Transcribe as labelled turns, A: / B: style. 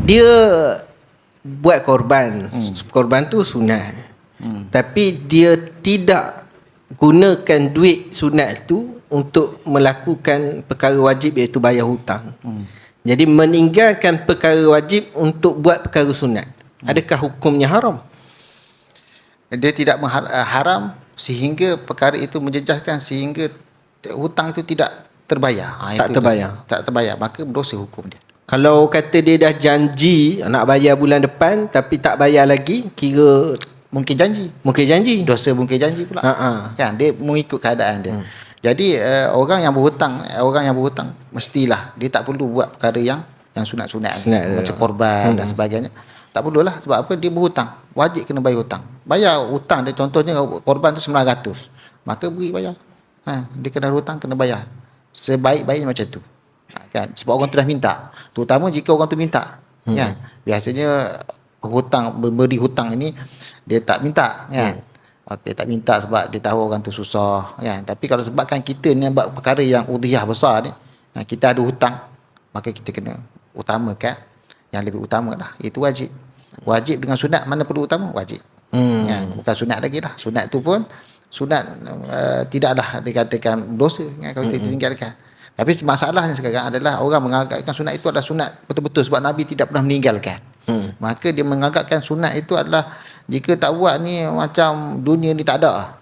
A: Dia buat korban. Korban tu sunat. Tapi dia tidak gunakan duit sunat tu untuk melakukan perkara wajib, iaitu bayar hutang. Jadi meninggalkan perkara wajib untuk buat perkara sunat. Adakah hukumnya haram?
B: Dia tidak haram sehingga perkara itu menjejaskan sehingga hutang itu tidak terbayar.
A: Tak terbayar.
B: Tak terbayar, maka berdosa hukum dia.
A: Kalau kata dia dah janji nak bayar bulan depan tapi tak bayar lagi, kira
B: Mungkin janji. Dosa mungkin janji pula. Kan, dia mengikut keadaan dia. Jadi orang yang berhutang mestilah dia tak perlu buat perkara yang sunat-sunat macam korban dan sebagainya. Tak perlulah, sebab apa? Dia berhutang, wajib kena bayar hutang. Bayar hutang dia, contohnya korban tu 900, maka beri bayar. Dia kena hutang, kena bayar sebaik-baiknya macam tu. Kan, sebab orang tu dah minta, terutama jika orang tu minta. Kan, biasanya memberi hutang ini dia tak minta, kan. Okey, tak minta sebab dia tahu orang tu susah, kan. Tapi kalau sebabkan kita ni buat perkara yang udhiyah besar ni, kita ada hutang, maka kita kena utamakan yang lebih utama lah, itu wajib. Wajib dengan sunat, mana perlu utama? Wajib. Bukan sunat lagi lah. Sunat tu pun tidaklah dikatakan dosa, kan, kalau kita tinggalkan. Tapi masalahnya sekarang adalah orang menganggapkan sunat itu adalah sunat betul-betul sebab Nabi tidak pernah meninggalkan. Maka dia menganggapkan sunat itu adalah jika tak buat ni macam dunia ni tak ada.